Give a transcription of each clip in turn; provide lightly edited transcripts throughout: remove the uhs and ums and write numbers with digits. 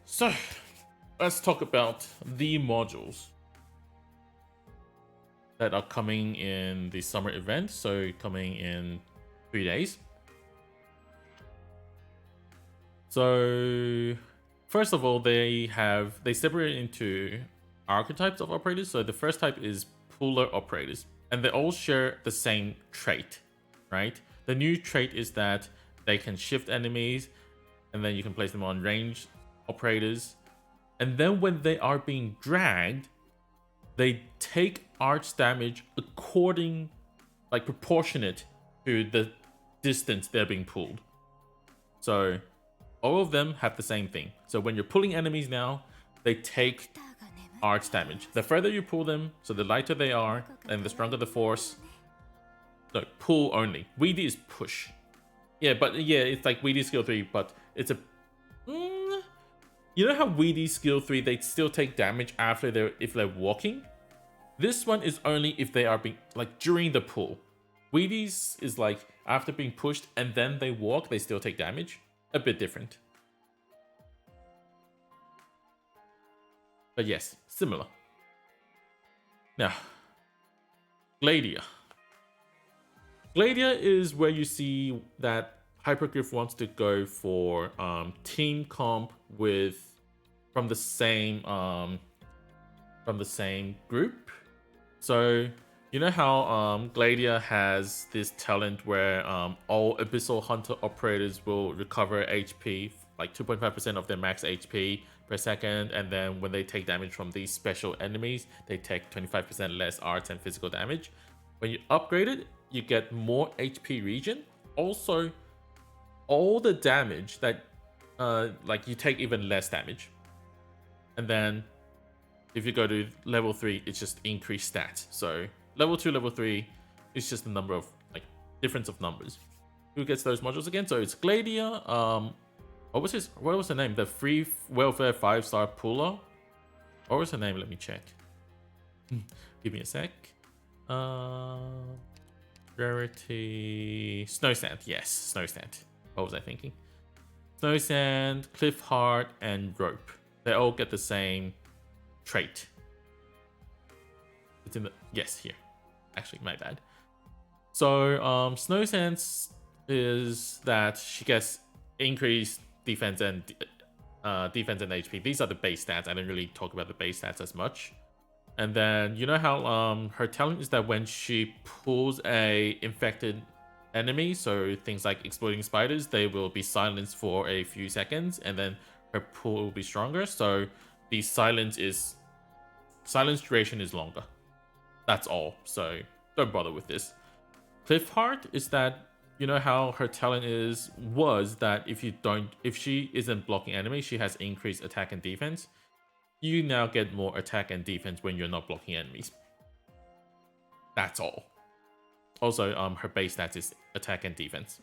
So, let's talk about the modules that are coming in the summer event. So, coming in 3 days. So, first of all, they separate into archetypes of operators. So, the first type is puller operators, and they all share the same trait, right? The new trait is that they can shift enemies, and then you can place them on ranged operators. And then when they are being dragged, they take arch damage proportionate to the distance they're being pulled. So all of them have the same thing. So when you're pulling enemies now, they take arch damage. The further you pull them, so the lighter they are, and the stronger the force. No, pull only. Weedy is push. Yeah, but yeah, it's like Weedy skill 3, but it's a... You know how Weedy skill 3, they still take damage after if they're walking? This one is only if they are being, like, during the pull. Weedy's is like, after being pushed and then they walk, they still take damage. A bit different. But yes, similar. Now, Gladia. Gladia is where you see that Hyperglyph wants to go for team comp from the same group. So you know how Gladia has this talent where all Abyssal Hunter operators will recover HP, like 2.5% of their max HP per second, and then when they take damage from these special enemies, they take 25% less arts and physical damage. When you upgrade it, you get more HP regen. Also, all the damage that like you take even less damage. And then if you go to level 3, it's just increased stats. So level 2, level 3 is just the number of, like, difference of numbers. Who gets those modules again? So it's Gladia. What was her name? The Free Welfare 5-star puller. What was her name? Let me check. Give me a sec. Rarity Snowsand. Yes, Snowsand. What was I thinking? Snowsand, Cliffheart, and Rope. They all get the same trait. It's in the... Yes, here. Actually, my bad. So, Snowsand is that she gets increased defense and HP. These are the base stats. I didn't really talk about the base stats as much. And then, you know how her talent is that when she pulls a infected enemy, so things like exploding spiders, they will be silenced for a few seconds, and then her pull will be stronger. So the silence duration is longer. That's all. So don't bother with this. Cliffheart is that, you know how her talent was that if she isn't blocking enemies, she has increased attack and defense. You now get more attack and defense when you're not blocking enemies. That's all. Also, her base stats is attack and defense.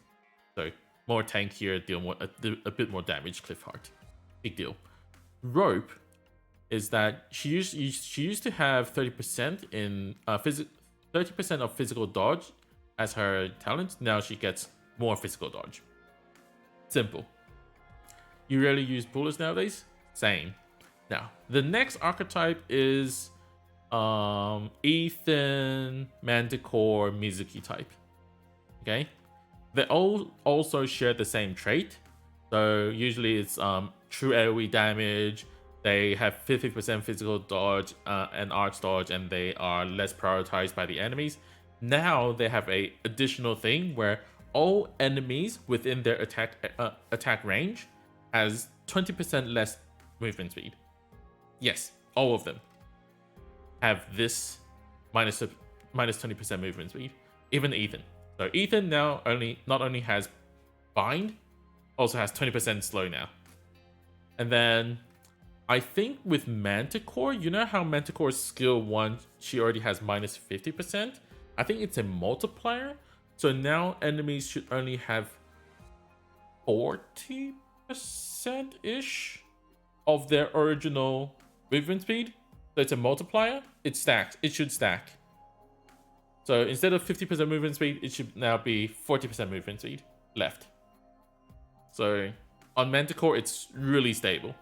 So more tankier, deal a bit more damage. Cliffheart, big deal. Rope is that she used to have 30% in 30% of physical dodge as her talent. Now she gets more physical dodge. Simple. You rarely use pullers nowadays? Same. Now, the next archetype is Ethan, Manticore, Mizuki type. Okay? They all also share the same trait. So usually it's true AoE damage. They have 50% physical dodge and arch dodge, and they are less prioritized by the enemies. Now they have a additional thing where all enemies within their attack range has 20% less movement speed. Yes, all of them have this minus 20% movement speed. Even Ethan. So Ethan now not only has bind, also has 20% slow now. And then I think with Manticore, you know how Manticore's skill 1, she already has minus 50%? I think it's a multiplier. So now enemies should only have 40%-ish of their original movement speed. So it's a multiplier. It stacks. It should stack. So instead of 50% movement speed, it should now be 40% movement speed left. So on Manticore, it's really stable.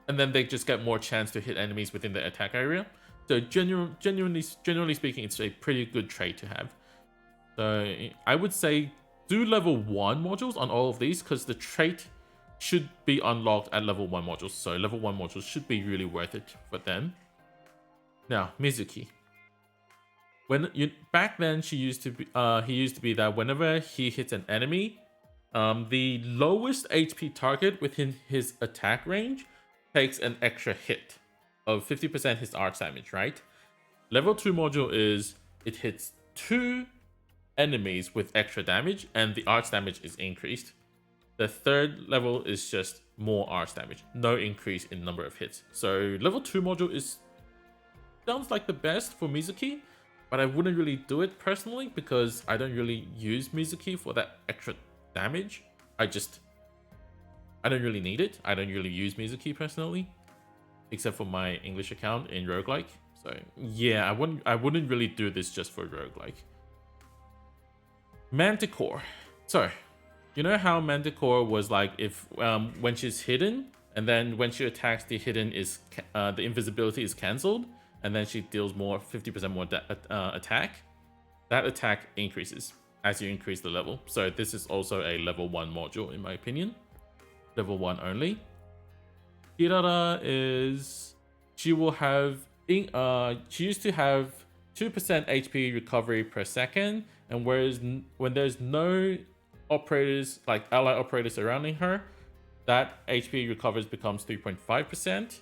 and then they just get more chance to hit enemies within the attack area. So generally speaking, it's a pretty good trait to have. So I would say do level 1 modules on all of these, because the trait should be unlocked at level 1 modules. So level 1 modules should be really worth it for them. Now, Mizuki. Back then, he used to be that whenever he hits an enemy, the lowest HP target within his attack range takes an extra hit of 50% his arch damage, right? Level 2 module is it hits 2 enemies with extra damage and the arch damage is increased. The third level is just more arch damage, no increase in number of hits. So level 2 module sounds like the best for Mizuki, but I wouldn't really do it personally because I don't really use Mizuki for that extra damage. I don't really need it. I don't really use Mizuki personally, except for my English account in roguelike. So yeah, I wouldn't really do this just for roguelike. Manticore. So you know how Manticore was like if when she's hidden and then when she attacks, the hidden is the invisibility is cancelled, and then she deals more 50% more attack. That attack increases as you increase the level. So this is also a level 1 module in my opinion. Level 1 only. Kirara is she will have she used to have 2% HP recovery per second, and whereas when there's no operators like ally operators surrounding her, that HP recovers becomes 3.5%.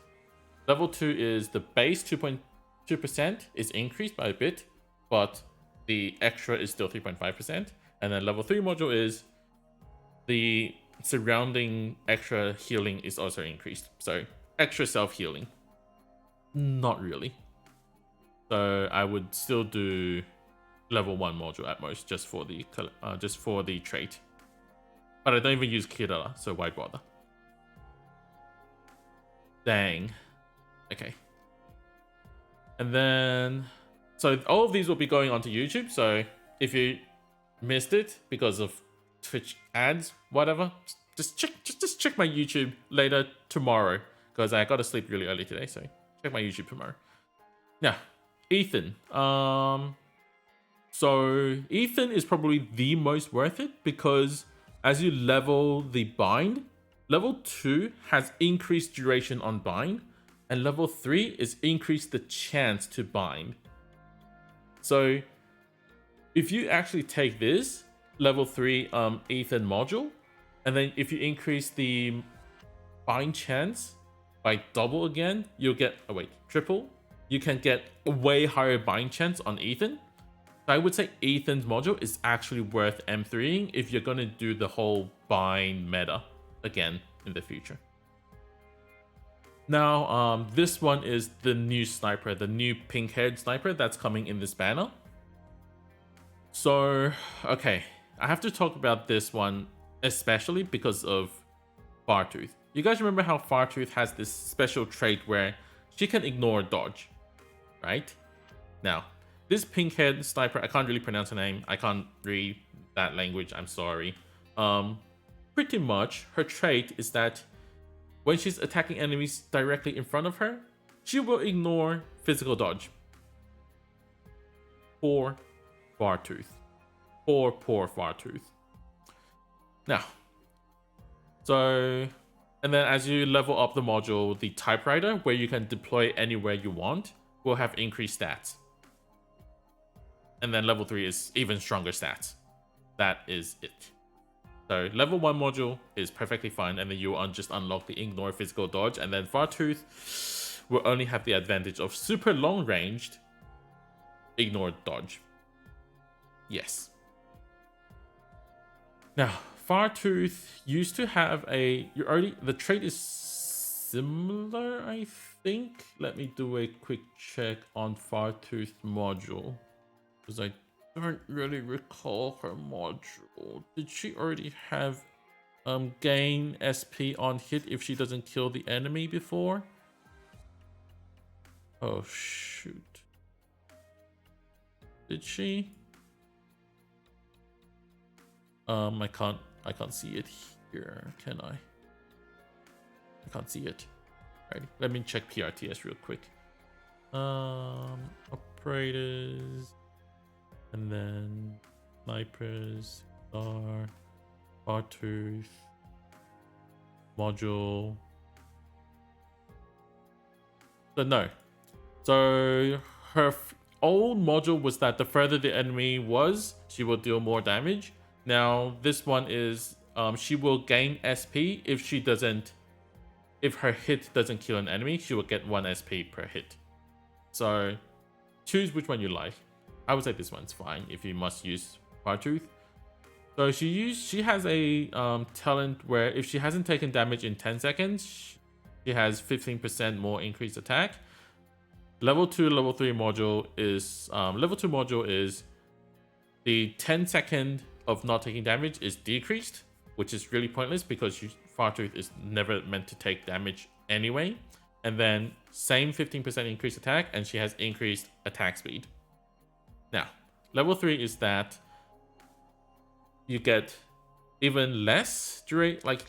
Level 2 is the base 2.2% is increased by a bit, but the extra is still 3.5%. And then level 3 module is the surrounding extra healing is also increased. So extra self-healing. Not really. So I would still do level 1 module at most, just for the trait. But I don't even use Kirara, so why bother? Dang. Okay. And then, so all of these will be going onto YouTube. So if you missed it because of Twitch ads, whatever, just check my YouTube later tomorrow, because I got to sleep really early today. So check my YouTube tomorrow. Now, Ethan. So Ethan is probably the most worth it because as you level the bind, level 2 has increased duration on bind, and level 3 is increased the chance to bind. So if you actually take this level 3 Ethan module, and then if you increase the bind chance by double again, you'll get triple. You can get a way higher bind chance on Ethan. So I would say Ethan's module is actually worth M3ing if you're going to do the whole bind meta again in the future. Now, this one is the new sniper, the new pink-haired sniper that's coming in this banner. So, okay, I have to talk about this one especially because of Fartooth. You guys remember how Fartooth has this special trait where she can ignore dodge, right? Now, this pink-haired sniper, I can't really pronounce her name. I can't read that language, I'm sorry. Pretty much, her trait is that when she's attacking enemies directly in front of her, she will ignore physical dodge. Poor Fartooth. Poor Fartooth. Now, so, and then as you level up the module, the typewriter, where you can deploy anywhere you want, will have increased stats. And then level 3 is even stronger stats. That is it. So level 1 module is perfectly fine, and then you will just unlock the ignore physical dodge, and then Fartooth will only have the advantage of super long ranged ignore dodge. Yes. Now, Fartooth used to have the trait is similar, I think. Let me do a quick check on Fartooth module, because I don't really recall her module. Did she already have gain SP on hit if she doesn't kill the enemy before? Oh shoot. Did she? I can't see it here, can I? I can't see it. Alright, let me check PRTS real quick. Operators, and then snipers, star, Bartooth, module. So no. So her old module was that the further the enemy was, she will deal more damage. Now this one is she will gain SP if her hit doesn't kill an enemy, she will get 1 SP per hit. So choose which one you like. I would say this one's fine if you must use Bartooth. So she has a talent where if she hasn't taken damage in 10 seconds, she has 15% more increased attack. Level 2, level 3 module is level 2 module is the 10 second of not taking damage is decreased, which is really pointless because Bartooth is never meant to take damage anyway. And then same 15% increased attack, and she has increased attack speed. Now, level 3 is that you get even less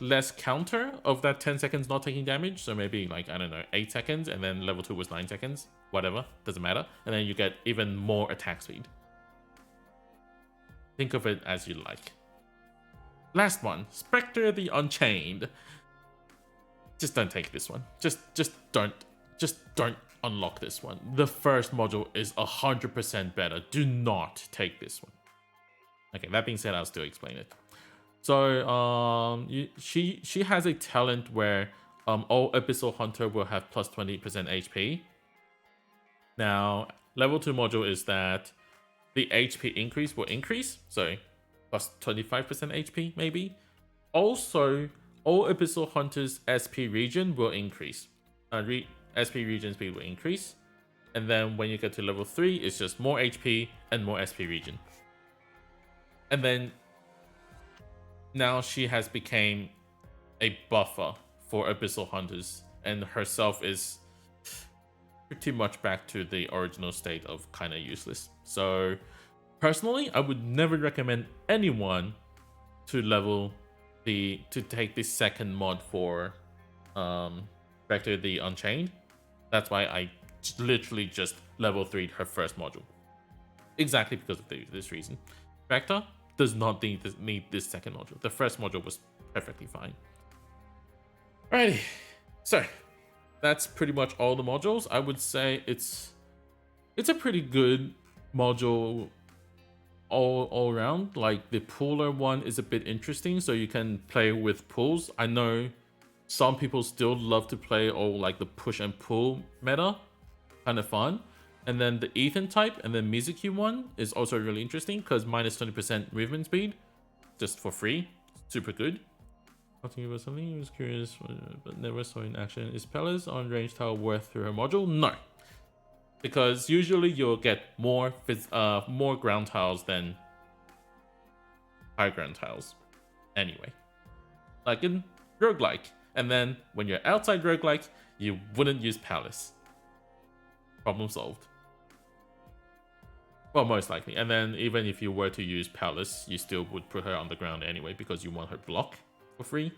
less counter of that 10 seconds not taking damage. So maybe like, I don't know, 8 seconds, and then level 2 was 9 seconds, whatever, doesn't matter. And then you get even more attack speed. Think of it as you like. Last one, Spectre the Unchained. Just don't take this one. Just don't unlock this one. The first module is 100% better. Do not take this one. Okay, that being said, I'll still explain it. So she has a talent where all Abyssal Hunter will have plus 20% HP. Now, level 2 module is that the HP increase will increase, so plus 25% HP maybe. Also, all Abyssal Hunters SP region will increase. SP region speed will increase. And then when you get to level 3, it's just more HP and more SP region. And then now she has become a buffer for Abyssal Hunters, and herself is pretty much back to the original state of kind of useless. So personally, I would never recommend anyone to take the second mod for Spectre the Unchained. That's why I literally just level 3'd her first module. Exactly because of this reason. Spectre does not need this second module. The first module was perfectly fine. Alrighty, so that's pretty much all the modules. I would say it's a pretty good module all around. Like the pooler one is a bit interesting, so you can play with pools. I know some people still love to play all like the push and pull meta, kind of fun. And then the Ethan type and then Mizuki one is also really interesting because minus 20% movement speed, just for free, super good. I think it was something I was curious, but never saw in action. Is Palace on range tile worth through her module? No, because usually you'll get more ground tiles than high ground tiles anyway, like in roguelike. And then when you're outside roguelike, you wouldn't use Palace. Problem solved. Well, most likely. And then even if you were to use Palace, you still would put her on the ground anyway because you want her block for free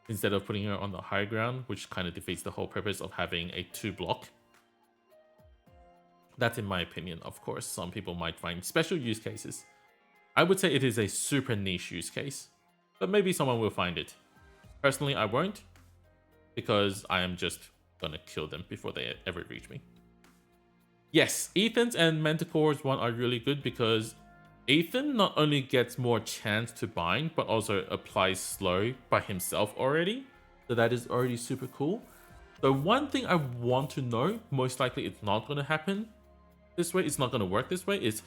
instead of putting her on the high ground, which kind of defeats the whole purpose of having a 2 block. That's in my opinion, of course. Some people might find special use cases. I would say it is a super niche use case, but maybe someone will find it. Personally, I won't, because I am just gonna kill them before they ever reach me. Yes, Ethan's and Manticore's one are really good because Ethan not only gets more chance to bind, but also applies slow by himself already. So that is already super cool. The one thing I want to know, most likely it's not going to happen this way, it's not going to work this way, is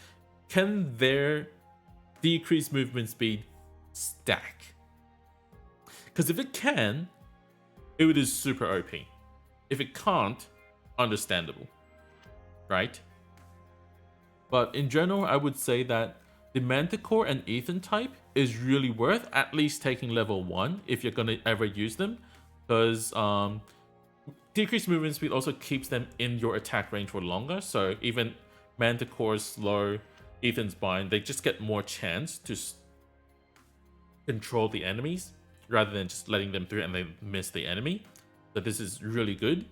can their decreased movement speed stack? Because if it can, it is super OP. If it can't, understandable. Right? But in general, I would say that the Manticore and Ethan type is really worth at least taking level 1 if you're going to ever use them. Because decreased movement speed also keeps them in your attack range for longer. So even Manticore's slow, Ethan's bind, they just get more chance to control the enemies rather than just letting them through and they miss the enemy. that this is really good.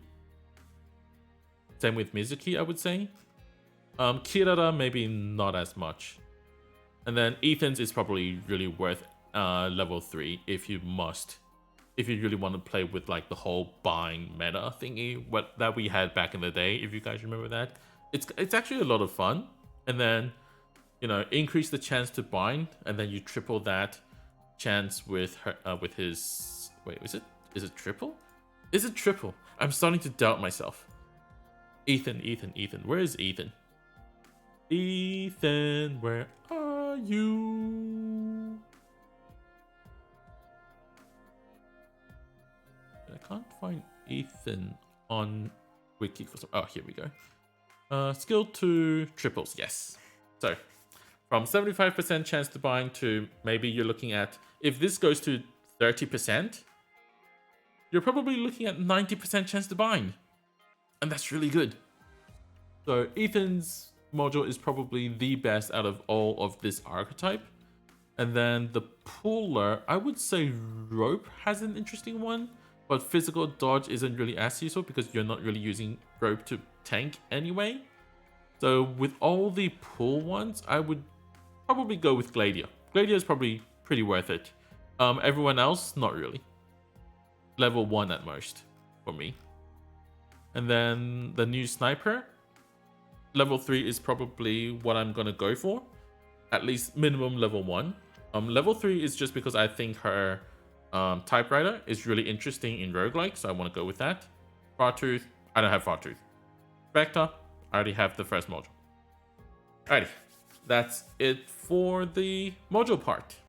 Same with Mizuki, I would say. Kirara, maybe not as much. And then Ethan's is probably really worth level 3 if you must. If you really want to play with like the whole bind meta thingy that we had back in the day, if you guys remember that. It's actually a lot of fun. And then, you know, increase the chance to bind, and then you triple that chance with his... Wait, is it triple? Is it triple? I'm starting to doubt myself. Ethan. Where is Ethan? Ethan, where are you? I can't find Ethan on Wiki for some... Oh, here we go. Skill 2 triples, yes. So, from 75% chance to bind to maybe you're looking at... If this goes to 30%, you're probably looking at 90% chance to bind. And that's really good. So Ethan's module is probably the best out of all of this archetype. And then the puller, I would say rope has an interesting one, but physical dodge isn't really as useful because you're not really using rope to tank anyway. So with all the pull ones, I would probably go with Gladiator. Gladiator is probably pretty worth it. Everyone else, not really. Level 1 at most for me. And then the new sniper, level 3 is probably what I'm gonna go for. At least minimum level 1. Level 3 is just because I think her typewriter is really interesting in roguelike, so I want to go with that. Fartooth, I don't have Fartooth. Vector, I already have the first module. Alrighty, that's it for the module part.